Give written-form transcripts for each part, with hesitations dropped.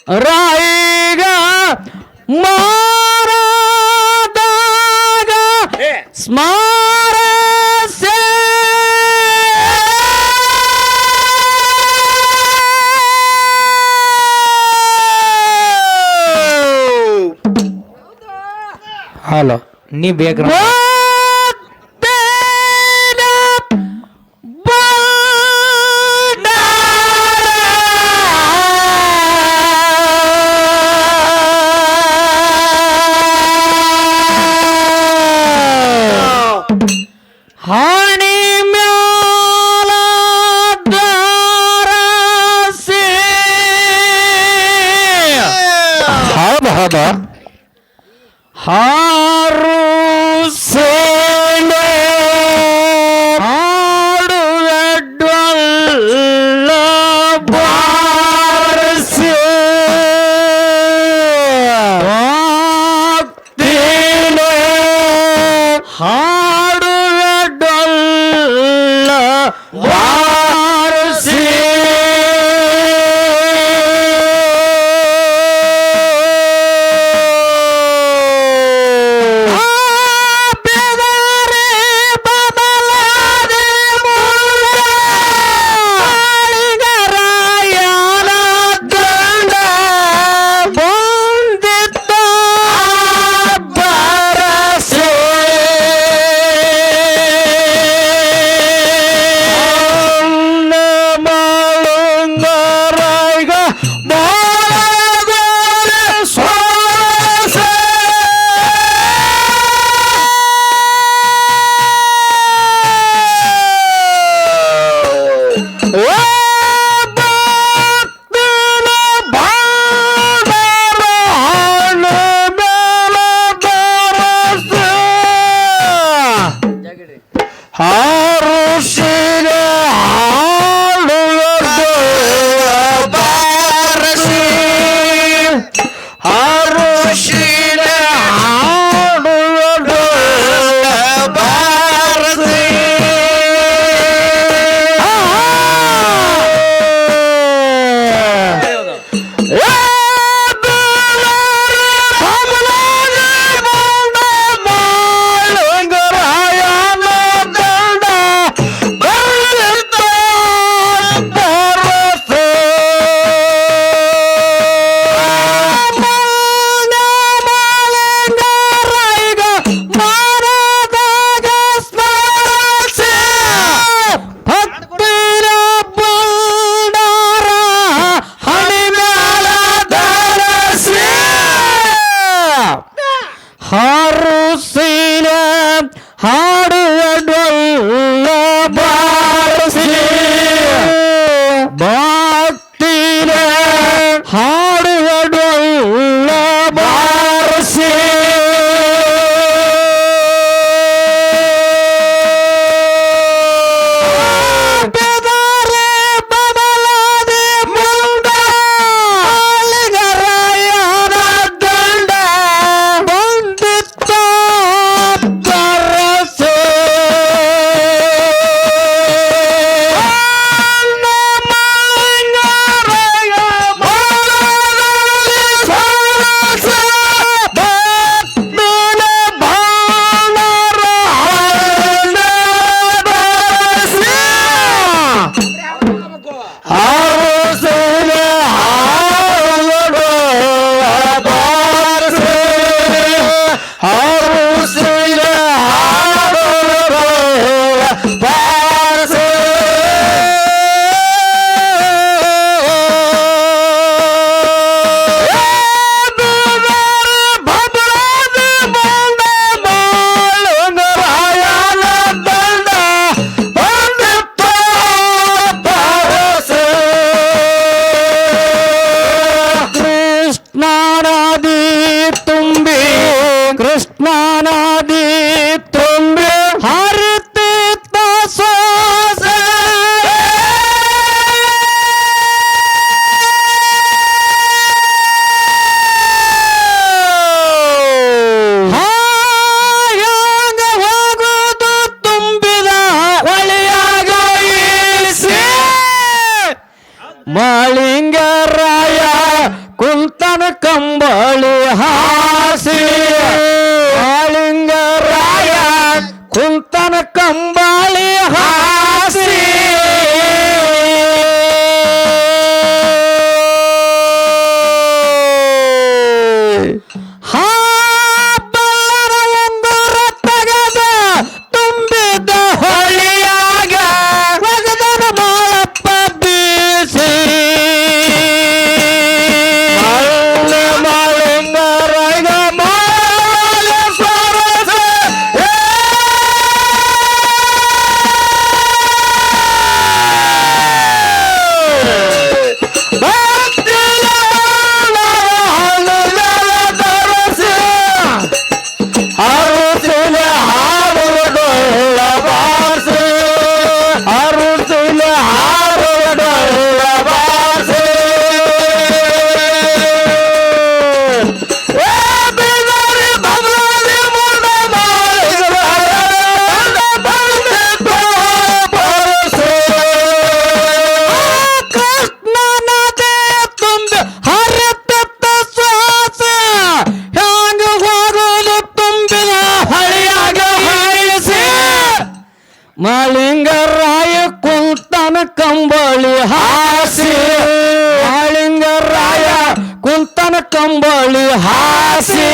ರಾಯಿಗ ಮಾರದಾಗ ಸ್ಮಾರಸೆ hello ನೀ ಬೇಕ್ರ ಹಾಣಿ ಮ್ಯಾಲ ದಾರಸಿ ಹೌದ ಹೌದ ಹಾರು ಸೇನೆ ಹಾಡುವೆಡ್ವಲ್ಲ ಬಾರಸಿ ಭಕ್ತಿನೇ ಹಾಡುವೆಡ್ವಲ್ಲ ಬಾರಸಿ ಹಾರುಷಿನ ಹಾಡುವುದು ಬಾರಸಿ ಹಾರುಷಿನ ಹಾಡುವುದು ಬಾರಸಿ ಹಾರುಸಿನ ಹಾಡುವಡ್ವಲ್ಲ ಬಾರಸಿ ಭಕ್ತಿನ ಹಾಡುವಡ್ವಲ್ಲ ಬಾರಸಿ ಕೃಷ್ಣ ನದಿ ತುಂಬಿ ಹರಿತಿತ್ತ ಸೋಸೆ ಹಾಯಾಂಗ ಹೋಗುವುದು ತುಂಬಿದ ಹೊಳೆಯಾಗ ಇಳಿಸಿ ಮಾಳಿಂಗರಾಯ ಕುಲ್ಲ ಕಂಬಳಿ ಹಾಸಿ ಮಾಳಿಂಗರಾಯ ಕುಂತನ ಕಂಬಳಿ ಹಾಸಿ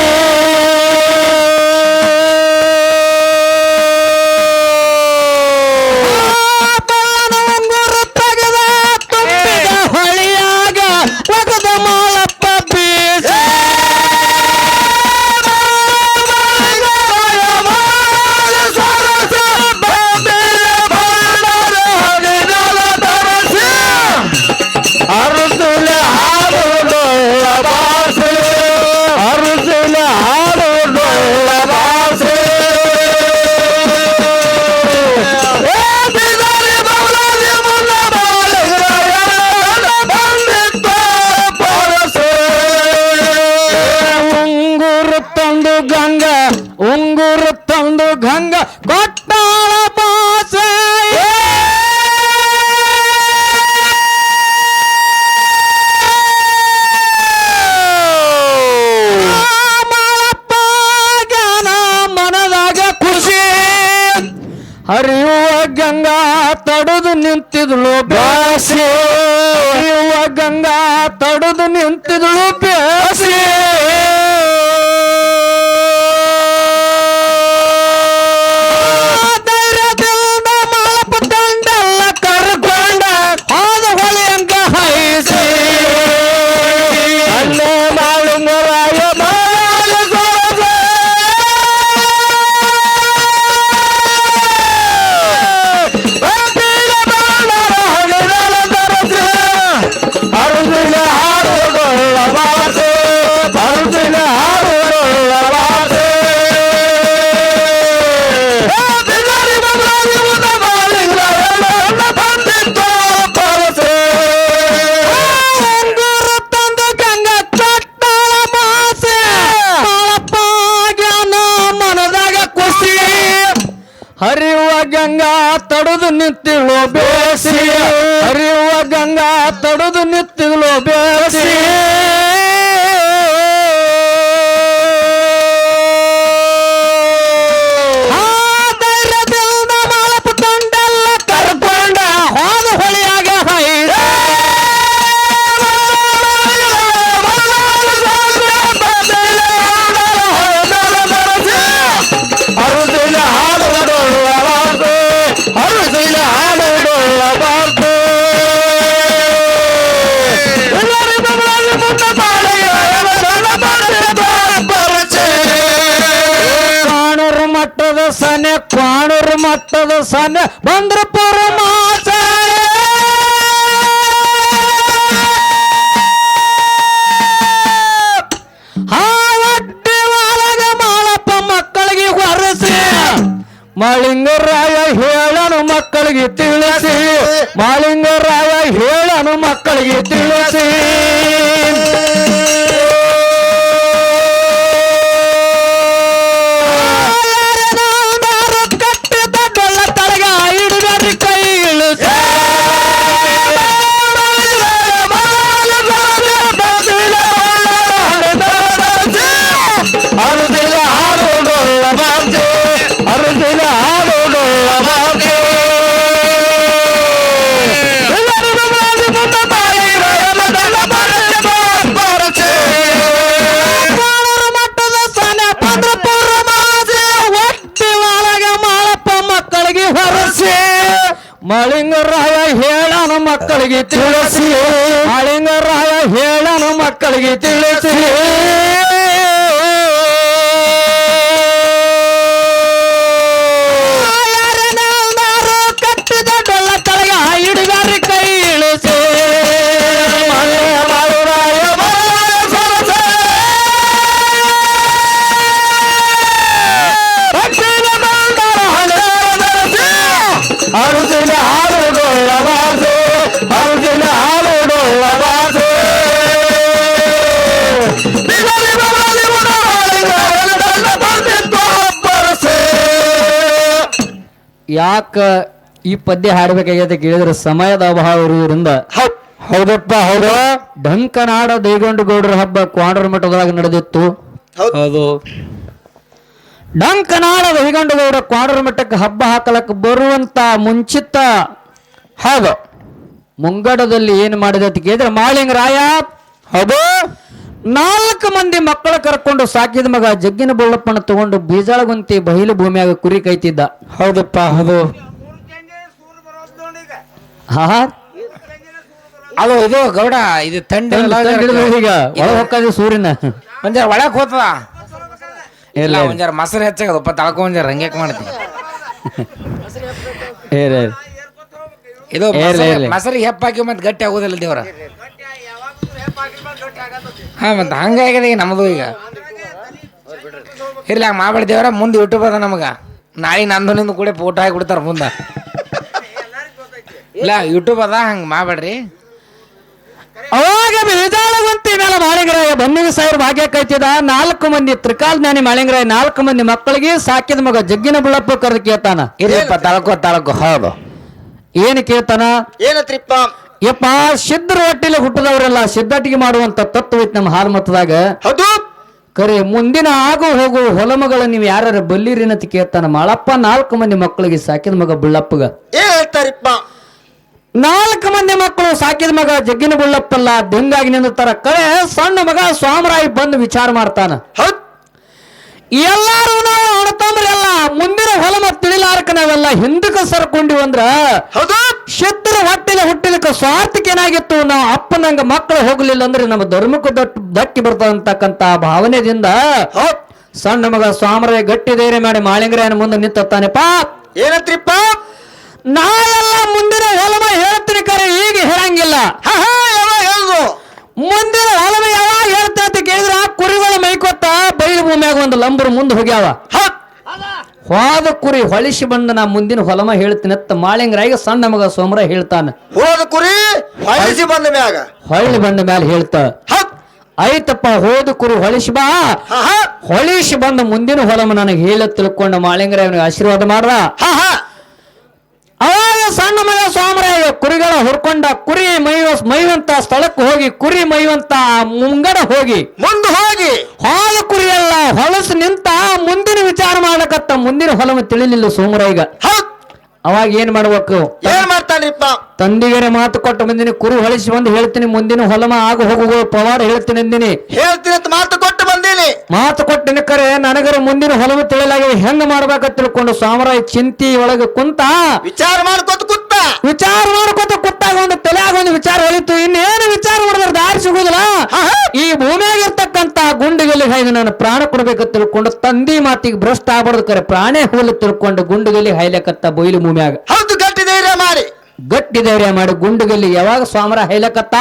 ಉಂಗುರ ತಂದು ಗಂಗ ಕೊಟ್ಟಾಳ ಬಾಸೆ ಮಾಳಪ್ಪ ಜ್ಞಾನ ಮನದಾಗ ಖುಷಿ ಹರಿಯುವ ಗಂಗಾ ತಡೆದು ನಿಂತಿದ್ಳು ಬ್ಯಾಸಿ ಹರಿಯುವ ಗಂಗಾ ತಡೆದು ನಿಂತಿದ್ಳು ಬ್ಯಾಸಿ ಹರಿಯುವ ಗಂಗಾ ತಡೆದು ನಿಂತಿಳು ಬೇಸಿ ಹರಿಯುವ ಗಂಗಾ ತಡೆದು ನಿಂತಿಳು ಬೇಸಿ ಧೈರ್ಯದಿಂದ ಮಾಳಪ್ಪ ತಂಡೆಲ್ಲ ಕರ್ಕೊಂಡ ಹೋದ ಹೊಳಿಯಾಗ ಕ್ವಾಣೂರು ಮಟ್ಟದ ಸನೆ ಬಂದ್ರಪುರ ಮಾಸ ಒಟ್ಟಿ ಒಳಗ ಮಾಳಪ್ಪ ಮಕ್ಕಳಿಗೆ ಹೊರಸಿ ಮಾಳಿಂಗರಾಯ ಹೇಳನು ಮಕ್ಕಳಿಗೆ ತಿಳಿಸಿ ಮಾಳಿಂಗರಾಯ ಹೇಳನು ಮಕ್ಕಳಿಗೆ ತಿಳಿಸಿ ಮಾಳಿಂಗರಾಯ ಹೇಳನು ಮಕ್ಕಳಿಗೆ ತಿಳಿಸಿ ಮಾಳಿಂಗರಾಯ ಹೇಳನು ಮಕ್ಕಳಿಗೆ ತಿಳಿಸಿ ಕಟ್ಟಿದ ಡೊಳ್ಳ ತಳಗ ಹಿಡಿಗಾರಿ ಕೈ ಇಳಿಸಿ ಅರುದಿನ ಹಾಡುಡೊಳ್ಳ ಬಾಸು ಅರುದಿನ ಹಾಡುಡೊಳ್ಳ ಬಾಸು ಯಾಕ ಈ ಪದ್ಯ ಹಾಡಬೇಕಾಗ್ಯದ ಕೇಳಿದ್ರೆ ಸಮಯದ ಅಭಾವ ಇರುವುದರಿಂದ ಹೌದಪ್ಪ ಹೌದು ಢಂಕನಾಡ ದೇಗೊಂಡಗೌಡರ ಹಬ್ಬ ಕ್ವಾಂಡರ ಮಠದೊಳಗೆ ನಡೆದಿತ್ತು ಹೌದು ಢಂಕನಾಡ ದೇಗೊಂಡಗೌಡ ಕ್ವಾಂಡರ ಮಠಕ್ಕೆ ಹಬ್ಬ ಹಾಕಲಕ್ಕೆ ಬರುವಂತ ಮುಂಚಿತ ಹೌದು ಮುಂಗಡದಲ್ಲಿ ಏನು ಮಾಡಿದೆ ಅಂತ ಕೇಳಿದ್ರೆ ಮಾಳಿಂಗರಾಯ ಹೌದು 4 ಮಂದಿ ಮಕ್ಕಳ ಕರ್ಕೊಂಡು ಸಾಕಿದ ಮಗ ಜಗ್ಗಿನ ಬುಳ್ಳಪ್ಪನ ತಗೊಂಡು ಬೀಜಾಳಗುಂತಿ ಬಯಲು ಭೂಮಿಯಾಗ ಕುರಿ ಕೈತಿದ್ದ. ಹೌದಪ್ಪ ಹೌದು. ಹಾ ಅದು ಇದು ಗೌಡ ಇದು ತಂಡ ಈಗ ಒಳ ಹೊಕ್ಕದ ಸೂರ್ಯನ ಒಂಜಾರ ಒಳಕ್ ಹೋತದ ಇಲ್ಲ ಒಂಜಾರ ಮೊಸರು ಹೆಚ್ಚಾಗದಪ್ಪ ತಳ್ಕೊ ಒಂಜಾರ ಹಂಗ್ಯಾಕ್ ಮಾಡ್ತೀನಿ ಇದು ಮೊಸರು ಹೆಪ್ಪಾಕಿ ಮತ್ತೆ ಗಟ್ಟಿ ಆಗೋದಿಲ್ಲ ದೇವ್ರ. ಹಾ ಮತ್ತೆ ಹಂಗಾಗಿದೆ ಈಗ ನಮ್ದು ಈಗ ಇರ್ಲಿ ಹಂಗ ಮಾಡ್ಬೇಡ ದೇವ್ರ. ಮುಂದೆ ಯೂಟ್ಯೂಬ್ ಅದ ನಮಗ ನಾಳೆ ನಂದು ನಿಂದು ಕೂಡ ಫೋಟೋ ಹಾಕಿ ಬಿಡ್ತಾರ ಮುಂದ. ಇಲ್ಲ ಯೂಟ್ಯೂಬ್ ಅದ ಹಂಗ ಮಾಡ್ಬೇಡ್ರಿ. ಅವಾಗ ಬೀಜಾಳಗುಂತಿ ಮೇಲೆ ಮಾಳಿಂಗರಾಯ ಬನ್ನಿಗೆ ಸಾವಿರ ಭಾಗ್ಯ ಕೈತಿದ 4 ಮಂದಿ ತ್ರಿಕಾಲ್ ಜ್ಞಾನಿ ಮಾಳಿಂಗರಾಯ 4 ಮಂದಿ ಮಕ್ಕಳಿಗೆ ಸಾಕಿದ ಮಗ ಜಗ್ಗಿನ ಬುಳ್ಳಪ್ಪ ಕರೆದು ಕೇಳ್ತಾನ. ಇರ್ಲಿಪ್ಪ ತಳಕೋ ಹೌದು. ಏನು ಕೇಳ್ತಾನ? ಏನತ್ರಿಪ್ಪ? ಯಪ್ಪ ಸಿದ್ಧರ ಹೊಟ್ಟಿಲೆ ಹುಟ್ಟದವರೆಲ್ಲ ಸಿದ್ಧಟಿಗೆ ಮಾಡುವಂತ ತತ್ವ ಐತಿ ನಮ್ಮ ಹಾಲು ಮತದಾಗ. ಹೌದು. ಕರೆ ಮುಂದಿನ ಆಗು ಹೋಗು ಹೊಲಮಗಳ ನೀವು ಯಾರು ಬಲ್ಲಿರಿನತಿ ಕೇಳ್ತಾನ. ಮಾಳಪ್ಪ 4 ಮಂದಿ ಮಕ್ಕಳಿಗೆ ಸಾಕಿದ ಮಗ ಬುಳ್ಳಪ್ಪಗ ಏನ್ ಹೇಳ್ತಾರಿಪ್ಪ? 4 ಮಂದಿ ಮಕ್ಕಳು ಸಾಕಿದ ಮಗ ಜಗ್ಗಿನ ಬುಳ್ಳಪ್ಪಲ್ಲ ದಿಂಗಾಗಿ ನಿಂತಾರ. ಕರೆ ಸಣ್ಣ ಮಗ ಸ್ವಾಮರಾಯಿ ಬಂದು ವಿಚಾರ ಮಾಡ್ತಾನ. ಹೌದ್. ಎಲ್ಲಾರು ನಾವು ಅಣತಂಬ್ರೆಲ್ಲ ಮುಂದಿನ ಹೊಲಮ ತಿಳಿಲಾರಕ ನಾವೆಲ್ಲ ಹಿಂದಕ್ಕೆ ಸರ್ಕೊಂಡಿವ್ ಅಂದ್ರ ಹೌದು. ಸಿದ್ಧರ ಹೊಟ್ಟಿಲೆ ಹುಟ್ಟಿದಕ್ಕ ಸ್ವಾರ್ಥಕ್ಕೆ ಏನಾಗಿತ್ತು, ನಾವು ಅಪ್ಪನಂಗ ಮಕ್ಕಳು ಹೋಗ್ಲಿಲ್ಲ ಅಂದ್ರೆ ನಮ್ಮ ಧರ್ಮಕ್ಕೂ ದಟ್ಟಿ ಬರ್ತದಂತಕ್ಕಂತ ಭಾವನೆದಿಂದ ಸಣ್ಣ ಮಗ ಸ್ವಾಮರಾಯ ಗಟ್ಟಿ ಧೈರ್ಯ ಮಾಡಿ ಮಾಳಿಂಗರಾಯನ ಮುಂದೆ ನಿಂತಾನೆಪ್ಪ. ಏನತ್ರಿಪ್ಪ? ನಾ ಎಲ್ಲ ಮುಂದಿನ ಹೊಲಮ ಹೇಳ್ತೀನಿ ಕರೆ ಈಗ ಹೇಳಂಗಿಲ್ಲ. ಹೇಳುದು ಮುಂದಿನ ಹೊಲಮ ಯಾವಾಗ ಹೇಳ್ತಾ ಅಂತ ಕೇಳಿದ್ರ ಕುರಿಗಳ ಮೈಕೊತ್ತ ಬಯಲು ಭೂಮಿಯಾಗ ಒಂದು ಲಂಬರು ಮುಂದೆ ಹೋಗ್ಯಾವ. ಹೋದ ಕುರಿ ಹೊಳಿಸಿ ಬಂದ ನಾ ಮುಂದಿನ ಹೊಲಮ ಹೇಳ್ತೀನಿ ಅತ್ತ ಮಾಳಿಂಗರಾಯಿಗೆ ಸಣ್ಣ ಮಗ ಸೋಮರಾಯ ಹೇಳ್ತಾನ. ಹೋದ ಕುರಿ ಹೊಳಿಸಿ ಬಂದ ಮ್ಯಾಗ ಹೊಳ್ಳಿ ಬಂದ ಮ್ಯಾಲ ಹೇಳ್ತ ಆಯ್ತಪ್ಪ ಹೋದ ಕುರಿ ಹೊಳಿಸಿ ಬಾ. ಹೊಳಿಸಿ ಬಂದ ಮುಂದಿನ ಹೊಲಮ ನನಗೆ ಹೇಳ ತಿಳ್ಕೊಂಡ ಮಾಳಿಂಗರಾಯನಿಗೆ ಆಶೀರ್ವಾದ ಮಾಡ್ರ. ಅವಾಗ ಸಣ್ಣ ಮಗ ಸ್ವಾಮರಾಯ ಕುರಿಗಳ ಹುರ್ಕೊಂಡ ಕುರಿ ಮೈವಂತ ಸ್ಥಳಕ್ಕೆ ಹೋಗಿ ಕುರಿ ಮೈವಂತ ಮುಂಗಡ ಹೋಗಿ ಮುಂದೆ ಹೋಗಿ ಹಾಲ ಕುರಿ ಎಲ್ಲ ಹೊಲಸು ನಿಂತ ಮುಂದಿನ ವಿಚಾರ ಮಾಡಕತ್ತ. ಮುಂದಿನ ಹೊಲಮ ತಿಳಿಲಿಲ್ಲ ಸೋಮರಾಯಿಗ. ಅವಾಗ ಏನ್ ಮಾಡ್ಬೇಕು? ಏನ್ ಮಾಡ್ತಾನ್ರಿಪ್ಪ? ತಂದಿಗೆರೆ ಮಾತು ಕೊಟ್ಟು ಬಂದಿನಿ, ಕುರಿ ಹೊಳಿಸಿ ಬಂದು ಹೇಳ್ತೀನಿ, ಮುಂದಿನ ಹೊಲಮ ಆಗು ಹೋಗುವ ಪವಾಡ ಹೇಳ್ತೀನಿ ಅಂದಿನಿ. ಹೇಳ್ತೀನಿ ಅಂತ ಮಾತು ಕೊಟ್ಟು ಬಂದೀನಿ. ಮಾತು ಕೊಟ್ಟಿನ ಕರೆ ನನಗರ ಮುಂದಿನ ಹೊಲಮ ತಿಳಿಲಾಗಿ ಹೆಂಗ ಮಾಡ್ಬೇಕಂತ ತಿಳ್ಕೊಂಡು ಸ್ವಾಮರಾಯ ಚಿಂತಿ ಒಳಗೆ ಕುಂತ ವಿಚಾರ ಮಾಡ್ಕೊತ ಕುತ್ತಾಗ ಒಂದು ತಲೆಯಾಗ ಒಂದು ವಿಚಾರ ಹೊಳಿತು. ಇನ್ನೇನು ವಿಚಾರ ಮಾಡಿದ್ರೆ ದಾರಿ ಸಿಗುದಿಲ್ಲ. ಈ ಭೂಮಿಯಾಗಿರ್ತಕ್ಕಂತ ಗುಂಡಿಗಲ್ಲಿ ಹಾಯ್ದು ನಾನು ಪ್ರಾಣ ಕೊಡ್ಬೇಕಂತ ತಿಳ್ಕೊಂಡು ತಂದಿ ಮಾತಿಗೆ ಭ್ರಷ್ಟ ಆಗ್ಬಾರ್ದು ಕರೆ ಪ್ರಾಣೇ ಹೋಲಿ ತಿಳ್ಕೊಂಡು ಗುಂಡುಗಲ್ಲಿ ಹಾಯ್ಲಕತ್ತ ಬಯಲು ಭೂಮಿಯಾಗ. ಹೌದು. ಗಟ್ಟಿ ಧೈರ್ಯ ಮಾಡಿ ಗುಂಡುಗಲ್ಲಿ ಯಾವಾಗ ಸ್ವಾಮರಾಯ ಹಾಯ್ಲಕತ್ತ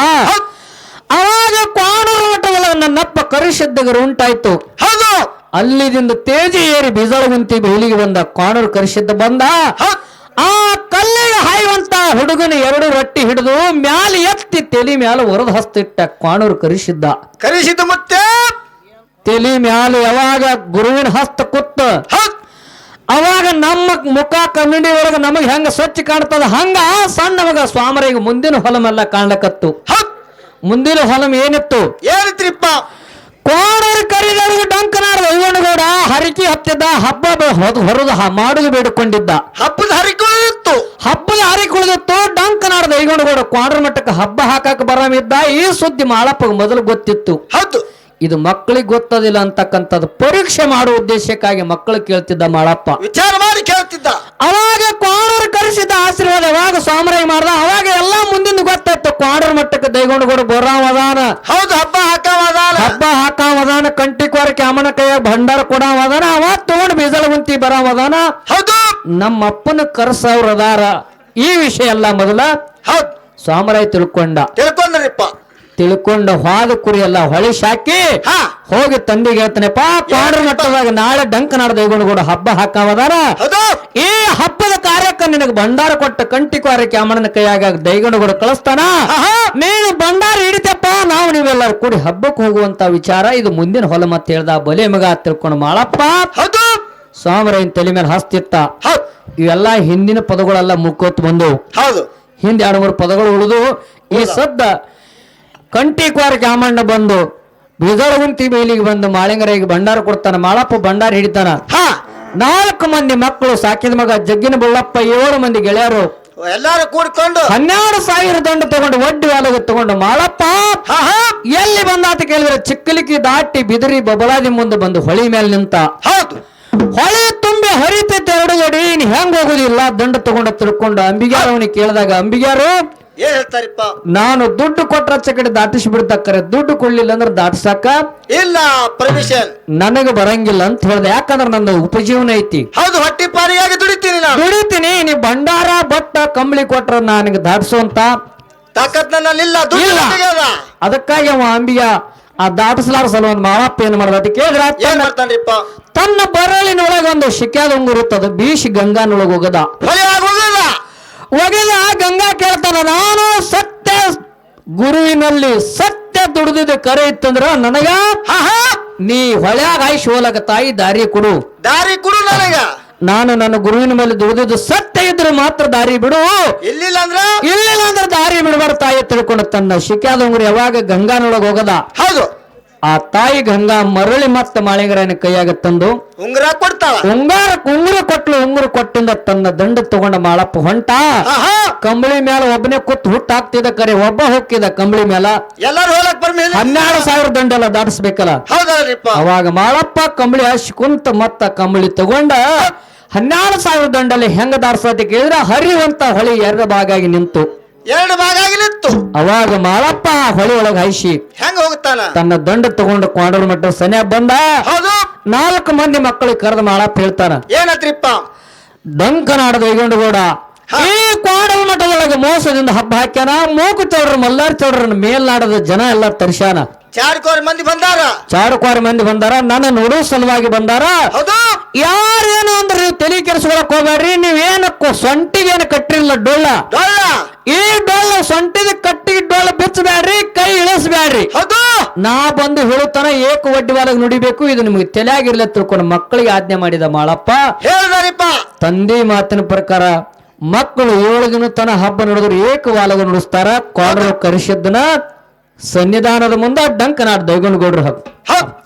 ಅವಾಗ ಕ್ವಾಣೂರು ಮಠಗಳ ನನ್ನಪ್ಪ ಕರಿಸಿದ್ದಗರು ಉಂಟಾಯ್ತು. ಹೌದು. ಅಲ್ಲಿದಿಂದ ತೇಜಿ ಏರಿ ಬಿಜಾಳಗುಂತಿ ಬಯಲಿಗೆ ಬಂದ. ಕ್ವಾಣೂರು ಕರಿಸಿದ್ದ ಬಂದ. ಆ ಕಲ್ಲಿಗೆ ಹಾಯುವಂತ ಹುಡುಗನ 2 ರೊಟ್ಟಿ ಹಿಡಿದು ಮ್ಯಾಲ ಎತ್ತಿ ತೆಲಿ ಮ್ಯಾಲ ಹೊರದು ಹಸ್ತಿಟ್ಟ. ಕ್ವಾಣೂರು ಕರಿಸಿದ್ದ ಮತ್ತೆ ತೆಲಿ ಮ್ಯಾಲ ಯಾವಾಗ ಗುರುವಿನ ಹಸ್ತ ಕುತ್ತ ಅವಾಗ ನಮ್ಮ ಮುಖ ಕಮ್ಯುನಿಟಿ ಒಳಗ ನಮಗ್ ಹೆಂಗ ಸ್ವಚ್ಛ ಕಾಣ್ತದ ಹಂಗ ಸಣ್ಣ ಮಗ ಸ್ವಾಮರಿಗೆ ಮುಂದಿನ ಹೊಲಮೆಲ್ಲ ಕಾಣ್ಲಕತ್ತು. ಮುಂದಿನ ಹೊಲಂ ಏನಿತ್ತು? ಏನಿತ್ರಿಪ್ಪ? ಕೋಣರು ಕರಿದವರಿಗೆ ಡಂಕನಾಡ ಐವನಗೌಡ ಹರಿಕೆ ಹತ್ತಿದ್ದ. ಹಬ್ಬ ಹೊರದು ಮಾಡುದು ಬೇಡಿಕೊಂಡಿದ್ದ. ಹಬ್ಬದ ಹರಿಕೆ ಉಳಿದಿತ್ತು. ಡಂಕನಾಡದ ಐವನಗೌಡ ಕೋಣರ ಮಟ್ಟಕ್ಕೆ ಹಬ್ಬ ಹಾಕಕ್ ಬರಮಿದ್ದ. ಈ ಸುದ್ದಿ ಮಾಳಪ್ಪಗೆ ಮೊದಲು ಗೊತ್ತಿತ್ತು. ಹೌದು. ಇದು ಮಕ್ಕಳಿಗೆ ಗೊತ್ತದಿಲ್ಲ ಅಂತಕ್ಕಂಥದ್ದು ಪರೀಕ್ಷೆ ಮಾಡುವ ಉದ್ದೇಶಕ್ಕಾಗಿ ಮಕ್ಕಳು ಕೇಳ್ತಿದ್ದ ಮಾಳಪ್ಪ. ವಿಚಾರ ಮಾಡಿ ಕೇಳ್ತಿದ್ದ. ಅವಾಗ ಕ್ವಾಣೂರು ಕರೆಸಿದ ಆಶೀರ್ವಾದ ಯಾವಾಗ ಸ್ವಾಮರಾಯ ಮಾಡ್ದ ಅವಾಗ ಎಲ್ಲಾ ಮುಂದಿನ ಗೊತ್ತಾಯ್ತು. ಕ್ವಾಣೂರು ಮಟ್ಟಕ್ಕೆ ದೈಗೊಂಡು ಬರಾವದಾನ. ಹೌದು. ಹಬ್ಬ ಹಾಕಾವದಾನ ಕಂಟಿ ಕೋರಕ್ಕೆ ಅಮ್ಮನ ಕೈಯಾಗ ಭಂಡಾರ ಕೊಡಾವದಾನ. ಅವ ತಗೊಂಡು ಬೀಜಾಳಗುಂತಿ ಬರಾವದಾನ. ಹೌದು. ನಮ್ಮ ಅಪ್ಪನ ಕರ್ಸವ್ರದಾರ. ಈ ವಿಷಯ ಎಲ್ಲ ಮೊದಲ ಹೌದು ಸ್ವಾಮರಾಯ ತಿಳ್ಕೊಂಡ್ರಿಪ್ಪ. ತಿಳ್ಕೊಂಡು ಹಾದ ಕುರಿ ಎಲ್ಲ ಹೊಳಿಸಿ ಹಾಕಿ ಹೋಗಿ ತಂದಿಗೆ ಹೇಳ್ತಾನೆಪ್ಪ ಕ್ವಾಣೂರು ಮಟ್ಟದಾಗ ನಾಳೆ ಡಂಕನಾಡ ದೈಗೊಂಡು ಹಬ್ಬ ಹಾಕಾವದಾರ. ಈ ಹಬ್ಬದ ಕಾರ್ಯಕ್ಕೆ ನಿನಗೆ ಭಂಡಾರ ಕೊಟ್ಟ ಕಂಟಿ ಕೋರಕ್ಕೆ ಅಮ್ಮನ ಕೈಯಾಗ ದೈಗೊಂಡು ಕಳಿಸ್ತಾನ. ನೀನು ಭಂಡಾರ ಹಿಡಿತಪ್ಪ, ನಾವು ನೀವೆಲ್ಲರೂ ಕೂಡಿ ಹಬ್ಬಕ್ಕೆ ಹೋಗುವಂತ ವಿಚಾರ ಇದು ಮುಂದಿನ ಹೊಲ ಮತ್ತೆ ಹೇಳ್ದ. ಬಲೆ ಮಗ ತಿಳ್ಕೊಂಡು ಮಾಳಪ್ಪ ಸ್ವಾಮರಾಯನ ತಲೆ ಮೇಲೆ ಹಸ್ತಿತ್ತ. ಇವೆಲ್ಲ ಹಿಂದಿನ ಪದಗಳೆಲ್ಲ ಮುಕ್ಕೋತ್ ಬಂದು ಹಿಂದೆ 2-3 ಪದಗಳು ಉಳಿದು ಈ ಸದ್ದ ಕಂಟಿ ಕೋರಕ್ಕೆ ಅಮ್ಮಣ್ಣ ಬಂದು ಬೀಜಾಳಗುಂತಿ ಬೈಲಿಗೆ ಬಂದು ಮಾಳಿಂಗರಾಯಿಗೆ ಭಂಡಾರ ಕೊಡ್ತಾನ. ಮಾಳಪ್ಪ ಭಂಡಾರ ಹಿಡಿತಾನ. 4 ಮಂದಿ ಮಕ್ಕಳು ಸಾಕಿದ ಮಗ ಜಗ್ಗಿನ ಬುಳ್ಳಪ್ಪ 7 ಮಂದಿ ಗೆಳೆಯರು ಎಲ್ಲಾರು ಕೂಡ್ಕೊಂಡು 12,000 ದಂಡ ತಗೊಂಡು ಒಡ್ಡಿ ವಾಲಗ ತಗೊಂಡು ಮಾಳಪ್ಪ ಎಲ್ಲಿ ಬಂದಾತ ಕೇಳಿದ್ರೆ ಚಿಕ್ಕಲಿಕ್ಕಿ ದಾಟಿ ಬಿದಿರಿ ಬಬಲಾದಿ ಮುಂದೆ ಬಂದು ಹೊಳಿ ಮೇಲೆ ನಿಂತ. ಹೌದು, ಹೊಳೆ ತುಂಬಿ ಹರಿತೈತೆ 2 ಗಡಿ. ಇನ್ ಹೆಂಗ್ ಹೋಗುದಿಲ್ಲ ದಂಡ ತಗೊಂಡ ತಿಳ್ಕೊಂಡು ಅಂಬಿಗ್ಯಾರ ಅವನಿಗೆ ಕೇಳಿದಾಗ ಅಂಬಿಗ್ಯಾರು ಏನ್ ಹೇಳ್ತಾರಿಪ್ಪ? ನಾನು ದುಡ್ಡು ಕೊಟ್ರ ಕಡೆ ದಾಟಿಸಿ ಬಿಡ್ತಾಕರೆ, ದುಡ್ಡು ಕೊಡ್ಲಿಲ್ಲ ಅಂದ್ರೆ ದಾಟಿಸಾಕ ಇಲ್ಲ ಪರ್ಮಿಷನ್ ನನಗ ಬರಂಗಿಲ್ಲ ಅಂತ ಹೇಳ್ದೆ. ಯಾಕಂದ್ರೆ ನನ್ನ ಉಪಜೀವನ ಐತಿ. ಹೌದು, ಹೊಟ್ಟಿ ಪಾರಿಯಾಗಿ ದುಡಿತೀನಿ ನಾನು. ದುಡಿತೀನಿ, ನೀ ಭಂಡಾರ ಬಟ್ಟ ಕಂಬಳಿ ಕೊಟ್ರ ನನಗೆ ದಾಟಿಸುವಂತ ತಾಕತ್ ನನ್ನಲ್ಲಿಲ್ಲ, ದುಡ್ಡು ಇಲ್ಲ. ಜೊತೆಗೆ ಅದ. ಅದಕ್ಕಾಗಿ ಅವ ಅಂಬಿಗ ಆ ದಾಟಿಸಲಾರ ಸಲುವಾಗಿ ಮಾವಪ್ಪ ಏನ್ ಮಾಡ್ದ ಕೇಳಿದ್ರ ಏನ್ ಮಾಡ್ತಾನ್ರಿಪ್ಪ? ತನ್ನ ಬರಳಿನೊಳಗ ಒಂದು ಶಿಕ್ಯಾದ ಉಂಗುರ ಇರ್ತದ, ಬೀಸಿ ಗಂಗಾನೊಳಗ ಹೋಗದ. ಹೊಳೆ ಆಗೋದಿಲ್ಲ. ಒಗೆದ ಗಂಗಾ ಕೇಳ್ತಾನ, ನಾನು ಸತ್ಯ ಗುರುವಿನಲ್ಲಿ ಸತ್ಯ ದುಡಿದಿದ್ದ ಕರೆ ಇತ್ತಂದ್ರ ನನಗ ನೀ ಹೊಳ್ಯಾಗ ಆಯ್ಸಿ ಹೋಲಕ ತಾಯಿ ದಾರಿ ಕೊಡು, ದಾರಿ ಕೊಡು ನನಗ. ನಾನು ನನ್ನ ಗುರುವಿನ ಮೇಲೆ ದುಡಿದಿದ್ದು ಸತ್ಯ ಇದ್ರೆ ಮಾತ್ರ ದಾರಿ ಬಿಡು, ಇಲ್ಲಿಲ್ಲ ಅಂದ್ರೆ ದಾರಿ ಬಿಡಬಾರ ತಾಯಿ ತಿಳ್ಕೊಂಡು ತನ್ನ ಶಿಕ್ಯಾದ ಉಂಗುರ ಯಾವಾಗ ಗಂಗಾನೊಳಗ ಹೋಗದ. ಹೌದು, ಆ ತಾಯಿ ಗಂಗಾ ಮರಳಿ ಮತ್ತೆ ಮಾಳಿಂಗರಾಯನ ಕೈಯಾಗ ತಂದು ಉಂಗುರ ಕೊಡ್ತಾಳ. ಉಂಗುರ ಕೊಟ್ಟಿಂದ ತನ್ನ ದಂಡ ತಗೊಂಡ ಮಾಳಪ್ಪ ಹೊಂಟ. ಕಂಬಳಿ ಮೇಲೆ ಒಬ್ಬನೇ ಕೂತ್ ಹುಟ್ಟ ಹಾಕ್ತಿದ ಕರೆ, ಒಬ್ಬ ಹೋಗ್ತಿದ ಕಂಬಳಿ ಮೇಲ. ಎಲ್ಲಾರು ಹೋಲಕ್ ಪರ್ಮಿಷನ್. 12,000 ದಂಡ ಎಲ್ಲ ದಾಟಿಸ್ಬೇಕಲ್ಲ. ಹೌದಲ್ರಿಪ್ಪ? ಅವಾಗ ಮಾಳಪ್ಪ ಕಂಬಳಿ ಹಸಿ ಕುಂತ ಮತ್ತ ಕಂಬಳಿ ತಗೊಂಡ 12,000 ದಂಡಲ್ಲಿ ಹೆಂಗ ದಾಡ್ಸತಿ ಕೇಳಿದ್ರೆ ಹರಿಯುವಂತ ಹೊಳಿ 2 ಭಾಗಾಗಿ ನಿಂತು 2 ಭಾಗ ಆಗಿತ್ತು. ಅವಾಗ ಮಾಳಪ್ಪ ಹೊಳಿ ಒಳಗ ಹೈಸಿ ಹೆಂಗ ಹೋಗುತ್ತಾನ? ತನ್ನ ದಂಡ ತಗೊಂಡು ಕೊಂಡರ ಮಟ್ಟ ಸನ್ಯಾಗ ಬಂದ. ಹೌದು, 4 ಮಂದಿ ಮಕ್ಕಳಿಗೆ ಕರೆದ ಮಾಳಪ್ಪ ಹೇಳ್ತಾನ, ಏನತ್ರಿಪ್ಪ? ಡಂಕನಾಡದ ಐಗೊಂಡುಗೂಡ ಈ ಕೋಡಲ ಮಠದೊಳಗೆ ಮೋಸದಿಂದ ಹಬ್ಬ ಹಾಕ್ಯಾನ. ಮೂಕು ಚೌಡ್ರ ಮಲ್ಲಾರ್ ಚೌಡ್ರನ್ನ ಮೇಲ್ನಾಡದ ಜನ ಎಲ್ಲ ತರ್ಸ್ಯಾನ. 4 ಮಂದಿ ಬಂದಾರ. 4 ಮಂದಿ ಬಂದಾರ, ನನ್ನ ನೋಡೋ ಸಲುವಾಗಿ ಬಂದಾರ. ಹೌದು, ಯಾರೇನು ಅಂದ್ರೆ ನೀವು ತಲೆ ಕೆಡಿಸ್ಕೊಳಕ್ ಹೋಗ್ಬೇಡ್ರಿ. ನೀವೇನಕ್ಕೋ ಸೊಂಟಿಗೇನು ಕಟ್ಟಿರಲಿಲ್ಲ ಡೊಳ್ಳ, ಈ ಡೊಳ್ಳ ಸೊಂಟಿಗೆ ಕಟ್ಟಿ ಡೊಳ್ಳ ಬಿಚ್ಚಬೇಡ್ರಿ, ಕೈ ಇಳಿಸ್ಬೇಡ್ರಿ. ಹೌದು, ನಾ ಬಂದು ಹೇಳುತ್ತಾನ ಏಕ ಒಡ್ಡಿ ವಾಲಗ ನುಡಿಬೇಕು, ಇದು ನಿಮಗೆ ತಲೆಯಾಗಿರ್ಲ ತಿಳ್ಕೊಂಡು ಮಕ್ಕಳಿಗೆ ಆಜ್ಞೆ ಮಾಡಿದ ಮಾಳಪ್ಪ. ಹೇಳ್ದಾರಿಪ್ಪ. ತಂದೆ ಮಾತಿನ ಪ್ರಕಾರ ಮಕ್ಕಳು 7 ದಿನ ತನ ಹಬ್ಬ ನಡೆದ್ರು ಏಕ ವಾಲಗ ನುಡಿಸ್ತಾರ. ಕೋಡರು ಕರಿಸಿದ್ದನ ಸನ್ನಿಧಾನದ ಮುಂದೆ ಡಂಕನಾಡ್ ದೈಗೊಂಡಗೌಡ್ರ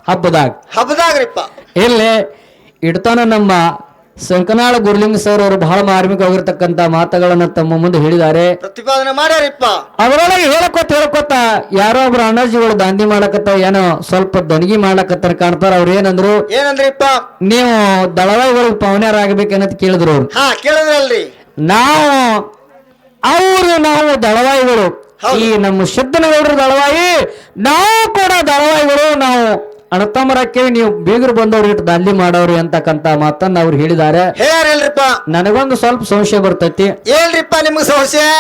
ಹಬ್ಬದಾಗ್ರಿಪ್ಪ. ಇಲ್ಲಿ ಇಡ್ತಾನ ನಮ್ಮ ಸಂಕನಾಳ ಗುರುಲಿಂಗ ಸರ್ ಅವರು ಬಹಳ ಮಾರ್ಮಿಕವಾಗಿರ್ತಕ್ಕಂತ ಮಾತುಗಳನ್ನ ತಮ್ಮ ಮುಂದೆ ಹೇಳಿದ್ದಾರೆ, ಪ್ರತಿಪಾದನೆ ಮಾಡ್ಯಾರಿಪ್ಪ. ಅವರೊಳಗೆ ಹೇಳ್ಕೊತ ಯಾರೋ ಒಬ್ರು ಅಣ್ಣಾಜಿಗಳು ದಾಂಧಿ ಮಾಡಕತ್ತ ಏನೋ ಸ್ವಲ್ಪ ದಣಿಗಿ ಮಾಡ್ಲಕತ್ತಾರ ಕಾಣ್ತಾರ. ಅವ್ರ ಏನಂದ್ರಿಪ್ಪ? ನೀವು ದಳವಾಯಿಗಳಿಗೆ ಪವನ್ಯರಾಗಬೇಕನ್ನತ್ ಕೇಳಿದ್ರು ಅವ್ರು. ಕೇಳಿದ್ರಲ್ರಿ. ನಾವು ದಳವಾಯಿಗಳು, ಈ ನಮ್ಮ ಸಿದ್ದನಗೌಡರು ದಳವಾಯಿ, ನಾವು ಕೂಡ ದಳವಾಯಿಗಳು, ನಾವು ಅಣತಮ್ಮರಕ್ಕೇವಿ, ನೀವು ಬೀಗರು ಬಂದವ್ರು ಇಟ್ಟು ದಾಂಧಿ ಮಾಡವ್ರಿ ಅಂತಕ್ಕಂತ ಮಾತನ್ನ ಅವ್ರು ಹೇಳಿದ್ದಾರೆ. ನನಗೊಂದು ಸ್ವಲ್ಪ ಸಂಶಯ ಬರ್ತೈತಿ. ಏನ್ರಿಪ್ಪ ನಿಮ್ಗೆ ಸಂಶಯ?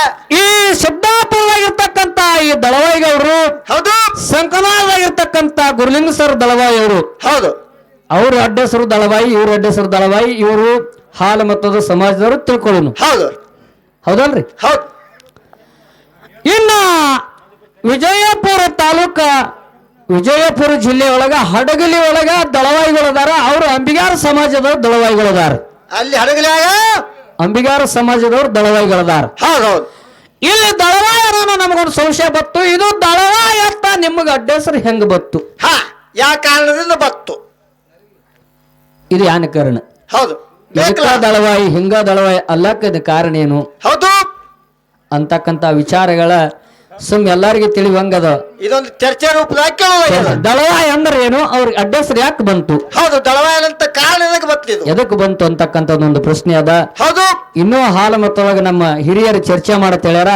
ಈ ಸಿದ್ದಾಪುರವಾಗಿರ್ತಕ್ಕಂತ ಈ ದಳವಾಯಿಗೌಡರು, ಹೌದು, ಸಂಕನಾಳವಾಗಿರ್ತಕ್ಕಂತ ಗುರುಲಿಂಗ ಸರ್ ದಳವಾಯಿ ಅವರು, ಹೌದು, ಅವರು ಅಡ್ಡೆಸರು ದಳವಾಯಿ, ಇವ್ರ ಅಡ್ಡೆಸರು ದಳವಾಯಿ, ಇವರು ಹಾಲು ಮತದ ಸಮಾಜದವರು ತಿಳ್ಕೊಳ್ಳೋನು. ಹೌದು, ಹೌದಲ್ರಿ? ಹೌದು. ಇನ್ನ ವಿಜಯಪುರ ತಾಲೂಕ, ವಿಜಯಪುರ ಜಿಲ್ಲೆ ಒಳಗ ಹಡಗಲಿ ಒಳಗ ದಳವಾಯಿಗಳದಾರ. ಅವರು ಅಂಬಿಗಾರ ಸಮಾಜದವ್ರು ದಳವಾಯಿಗಳದಾರ. ಅಲ್ಲಿ ಹಡಗಲಿಯಾಗ ಅಂಬಿಗಾರ ಸಮಾಜದವ್ರು ದಳವಾಯಿಗಳದಾರ. ಹೌದೌದು. ಇಲ್ಲಿ ದಳವಾಯ ನಮಗೊಂದು ಸಂಶಯ ಬತ್ತು. ಇದು ದಳವಾಯ ಅಂತ ನಿಮಗೆ ಅಡ್ಡೆಸರು ಹೆಂಗ ಬತ್ತು? ಯಾವ ಕಾರಣದಿಂದ ಬತ್ತು? ಇದು ಯಾನ ಕಾರಣ? ಹೌದು, ದಳವಾಯಿ ಹಿಂಗ ದಳವಾಯಿ ಅಲ್ಲಕ್ಕದ ಕಾರಣ ಏನು? ಹೌದು ಅಂತಕ್ಕಂತ ವಿಚಾರಗಳ ಸುಮ್ ಎಲ್ಲಾರಿಗೆ ತಿಳಿವಂಗದ. ಇದೊಂದು ಚರ್ಚೆ ರೂಪದಾಗ ದಳವಾಯಿ ಅಂದ್ರೆ ಏನು, ಅವ್ರಿಗೆ ಅಡ್ಡೆಸರು ಯಾಕೆ ಬಂತು? ಹೌದು, ದಳವಾಯಿ ಅಂತ ಕಾರಣ ಎದಕ್ಕೆ ಬಂತು ಅಂತಕ್ಕಂಥದ್ದೊಂದು ಪ್ರಶ್ನೆ ಅದ. ಹೌದು, ಇನ್ನೂ ಹಾಲು ಮತ್ತೊಳಗೆ ನಮ್ಮ ಹಿರಿಯರು ಚರ್ಚೆ ಮಾಡತ್ ಹೇಳ್ಯಾರ.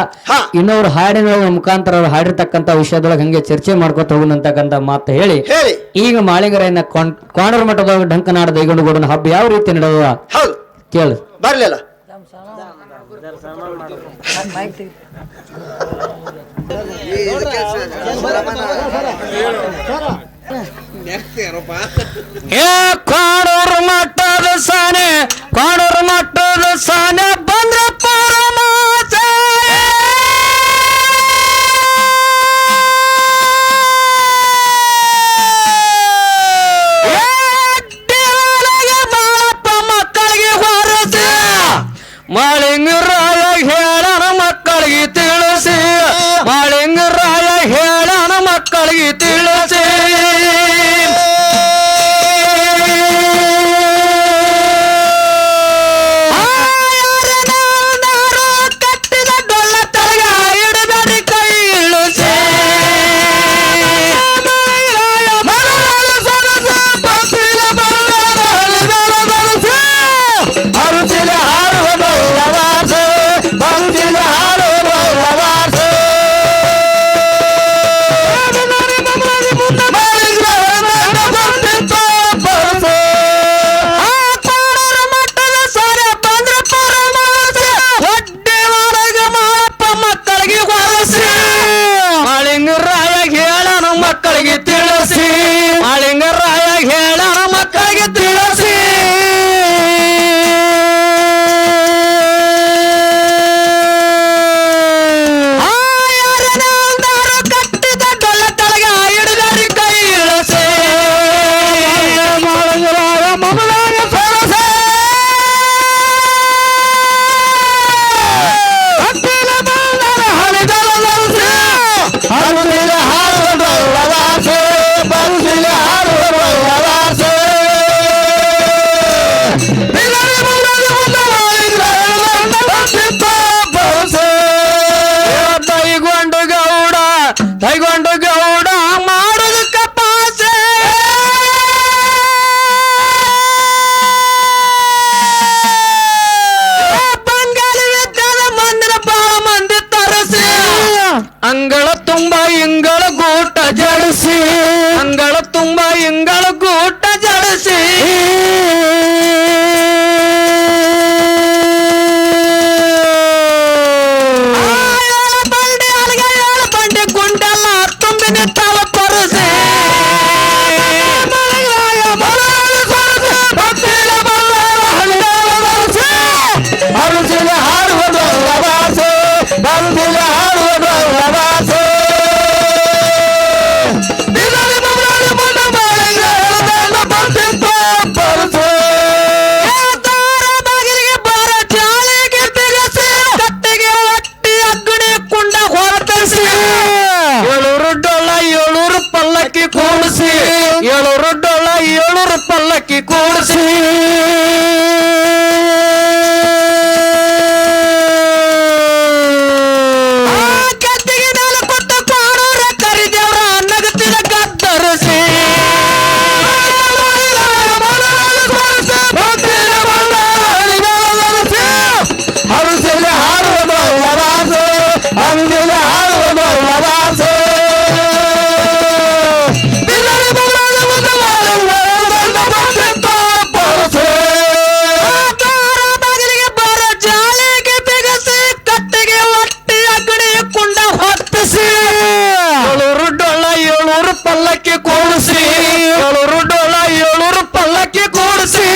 ಇನ್ನೊಬ್ರು ಹಾಡಿನ ಮುಖಾಂತರ ಅವ್ರು ಹಾಡಿರ್ತಕ್ಕಂಥ ವಿಷಯದೊಳಗೆ ಹಂಗೆ ಚರ್ಚೆ ಮಾಡ್ಕೊತ ಹೋಗುನಂತಕ್ಕಂಥ ಮಾತು ಹೇಳಿ ಈಗ ಮಾಳಿಂಗರಾಯನ ಕೋಣರ ಮಠದೊಳಗೆ ಡಂಕನಾಡ ದೈಗೊಂಡುಗೌಡನ ಹಬ್ಬ ಯಾವ ರೀತಿ ನಡೆದ ಕೇಳು. ಬರ್ಲಿಲ್ಲ ಕೋಣೂರು ಮಠದ ಸಾನೆ, ಕೋಣೂರು ಮಠದ ಸಾನೆ ಬಂದ್ರ ಪರಮಾಸ ಬಾಳಪ್ಪ ಮಕ್ಕಳಿಗೆ ಹೊರಸ, ಮಾಳಿಂಗರಾಯ ಹೇಳನ ಮಕ್ಕಳಿಗೆ ತಿಳಿಸಿ, ಮಾಳಿಂಗರಾಯ ಹೇಳನ ಮಕ್ಕಳಿಗೆ ತಿಳಿಸಿ. ಕೈಗೊಂಡು ಗೌಡ ಮಾಡುದು ಕಪಾಸೆ ಬಂಗಾಳಿ ವಿದ್ಯಾದ ಮಂದಿರ ಬಾಳ ಮಂದಿ ತರಸಿ ಅಂಗಳ ತುಂಬ ಇಂಗಳ ಗೂಟ ಜಡಿಸಿ ಅಂಗಳ ತುಂಬ ಇಂಗಳ ಗೂಟ ಜಡಿಸಿ ಬಂಡಿ ಗುಂಡೆಲ್ಲ ತುಂಬಿ ನಿಂತಾವ ಕೊರಸಿ ಅರುಸಿಲೆ ಹಾಡುವುದು ಲವಾಸೆ ಬಂದಿಲೆ ಹಾಡುವುದು ಲವಾಸೆ ಬಾಗಿಲಿಗೆ ಬಾರ ಜಾಲಿಗೆ ತೆಗೆಸಿ ಕಟ್ಟಿಗೆ ಒಟ್ಟಿ ಅಗ್ನಿ ಕುಂಡ ಹೊರತರಿಸಿ 700 ಡೊಳ್ಳ 700 ಪಲ್ಲಕ್ಕಿ ಕೂಡಿಸಿ 700 ಡೊಳ್ಳ 700 ಪಲ್ಲಕ್ಕಿ ಕೂಡಿಸಿ ಗದ್ದಿಗೆ ಮೇಲೆ ಕೊಟ್ಟ ಕಾಡೂರ ಕರಿದೇವ್ರ ನಗತಿದ ಗದ್ದರಿಸಿ ಹರುಸೆಲೆ ಹಾಡುವುದು ಲವಾಸೆ ಅಂದಿಲೆ ಹಾಡುವುದು ಲವಾಸೆ ಬಾಗಿಲಿಗೆ ಬರ ಜಾಲಿಗೆ ತೆಗೆಸಿ ಕಟ್ಟಿಗೆ ಒಟ್ಟಿ ಅಗ್ನಿ ಕುಂಡ ಹೊತ್ತಿಸಿ 700 ಡೊಳ್ಳ 700 ಪಲ್ಲಕ್ಕಿ ಕೂಡಿಸಿ 700 ಡೊಳ್ಳ 700 ಪಲ್ಲಕ್ಕಿ ಕೂಡಿಸಿ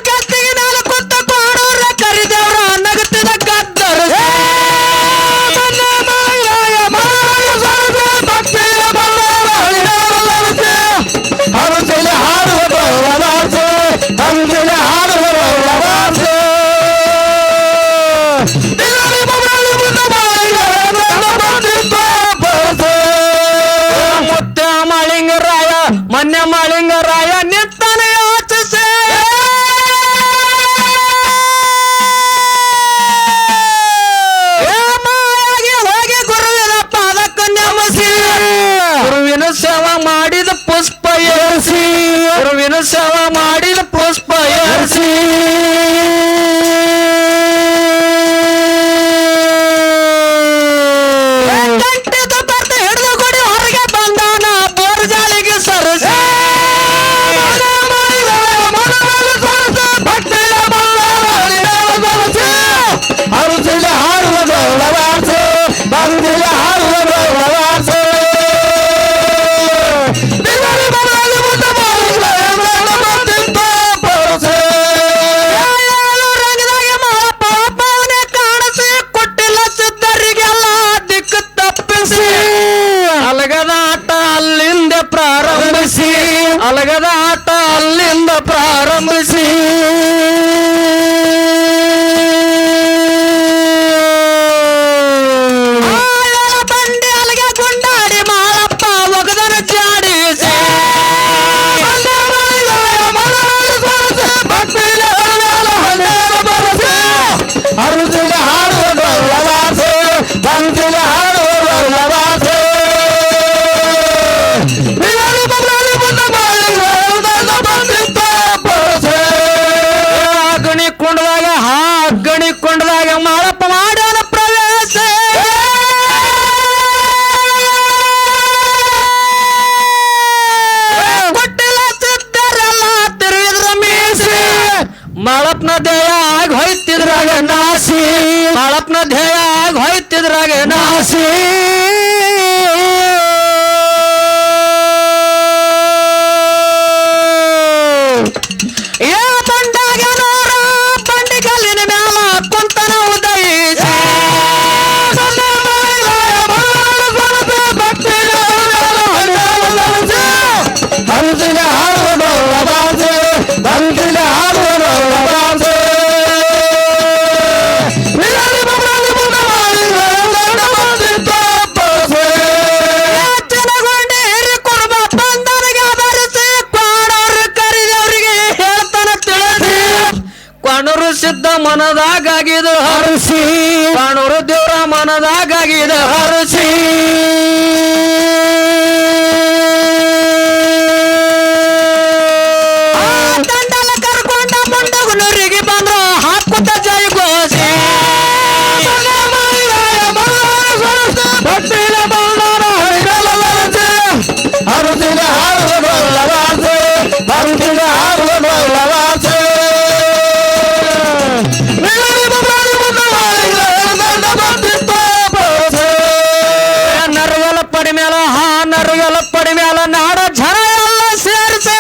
ಗದ್ದಿಗೆ ಮೇಲೆ ಕೊತ್ತ ಕಾಡೂರ ಕರಿದೇವ್ರ ನಗತಿದ ಗದ್ದರಿಸಿ ಹರುಸೆಲೆ ಹಾಡುವುದು ಲವಾಸೆ ಅಂದಿಲೆ ಹಾಡುವುದು ಲವಾಸೆ ಮುತ್ತ ಮಾಳಿಂಗರಾಯ ಮೊನ್ನೆ ಮಾಳಿಂಗರಾಯ ನಿಂತಾನೆ ಯೋಚಿಸಿ ಮಾಯಾಗಿ ಹೋಗಿ ಗುರುವಿನ ಪಾದಕ್ಕೆ ನೆಮಸಿ ಗುರುವಿನ ಸೇವ ಮಾಡಿದ ಪುಷ್ಪ ಏರಿಸಿ ಗುರುವಿನ ಸೇವ ಮಾಡಿದ ಪುಷ್ಪ ಏರಿಸಿ ಗಂಟೆದ ಬರ್ತ ಹಿಡಿದು ಗುಡಿ ಹೊರಗೆ ಬಂದಾನ ಬೋರ್ ಜಾಲಿಗೆ ಸರಸಿ ಹರುಸೆಲೆ ಹಾಡುವುದು ಲವಾಸೆ ಬಂದಿಲೆ ಹಾಡುವುದು ಲವಾಸೆ ರಂಗದಾಗೆ ಮಾಳಪ್ಪ ಒಬ್ಬವನೇ ಕಾಣಿಸಿ ಕೊಟ್ಟಿಲ್ಲ ಸಿದ್ಧರಿಗೆಲ್ಲ ದಿಕ್ಕು ತಪ್ಪಿಸಿ ಅಲಗದ ಆಟ ಅಲ್ಲಿಂದ ಪ್ರಾರಂಭಿಸಿ ಅಲಗದ ಆಟ ಅಲ್ಲಿಂದ ಪ್ರಾರಂಭಿಸಿ ಬಂಡಿ ಅಲ್ಲಿಗೆ ಗುಂಡಾಡಿ ಮಾಳಪ್ಪ ಒಗದನ ಜಾಡಿಸಿ ಅರುಸಿಲೆ ಹಾಡುವುದು ಲವಾಸೆ ಬಂದಿಲೆ ಹಾಡುವುದು ಲವಾಸೆ ಅಗ್ನಿ ಕುಂಡದಾಗ ಅಗ್ನಿ ಕುಂಡದಾಗ ಮಾಳಪ್ಪ ಮಾಡ್ಯಾನ ಪ್ರವೇಶ ಕೊಟ್ಟಿಲ್ಲ ಸಿದ್ಧರೆಲ್ಲ ತಿರುಗಿದ್ರ ಮೀಸಿ ಮಾಳಪ್ಪನ ದೇಹ ಆಗ ಹೋಯ್ತಿದ್ರಾಗ ನಾಸಿ ಮಾಳಪ್ಪನ ದೇಹ ಆಗ ಹೋಯ್ತಿದ್ರಾಗ ನಾಸಿ ಬಂಡಾಗ ನೋರ ಬಂಡಿ ಕಲ್ಲಿನ ಮ್ಯಾಲ ಕುಂತನ ಉದಯಿಸಿ ಹರುಸಿಲೆ ಹಾಡುವುದು ಲವಾಸೆ ಬಂದಿಲೆ ಹಾಡುವುದು ಲವಾಸೆ ಪಾಣೂರು ಸಿದ್ಧ ಮನದಾಗಿದ ಹರಸಿ ಪಾಣೂರು ದೇವರ ಮನದಾಗಿದ ಹರಸಿ ದಂಡಲ ಕರ್ಕೊಂಡ ಮುಂಡಗುನೂರಿಗೆ ಬಂದ್ರು ಹಾಕುತ್ತ ಜೈ ಘೋಷಿ ನರಗಲ ಪಡಿ ಮೇಲ ನರಗಲ ಪಡಿ ಮೇಲ ನಾಡ ಜನ ಎಲ್ಲ ಸೇರಿಸಿ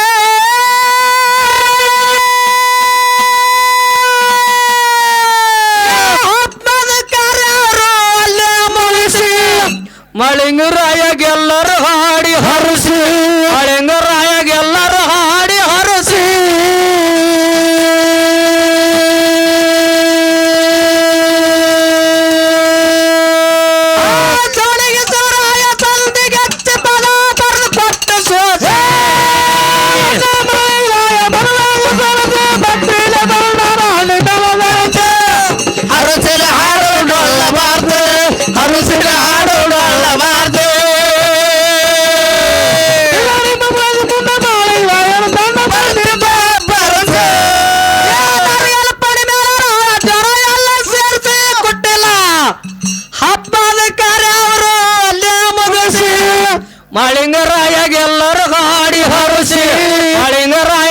ಆತ್ಮದ ಕಾರ್ಯರು ಅಲ್ಲೇ ಮುಗಿಸಿ ಮಳಿಂಗರಾಯಗೆಲ್ಲರೂ ಹಾಡಿ ಹರಸಿ ಮಳಿಂಗರಾಯಗೆಲ್ಲರೂ ಹಾಡಿ ಹರಸಿ ಜೋಳಿಗೆ ಸೂರಾಯ ತಂದಿಗೆ ಹಚ್ಚಿ ಪದ ಬರೆದು ಕೊಟ್ಟು ಸೋಸೆ ಹರಸಿನ ಹಾಡು ಡೊಳ್ಳಬಾರ್ದು ಹರಸಿನ ಹಾಡು ಡೊಳ್ಳಬಾರ್ದು ಹಬ್ಬದ ಕಾರ್ಯ ಅವರು ಅಲ್ಲೇ ಮುಗಿಸಿ ಮಳಿಂಗರಾಯಗೆಲ್ಲರೂ ಹಾಡಿ ಹರಸಿ ಮಳಿಂಗರಾಯ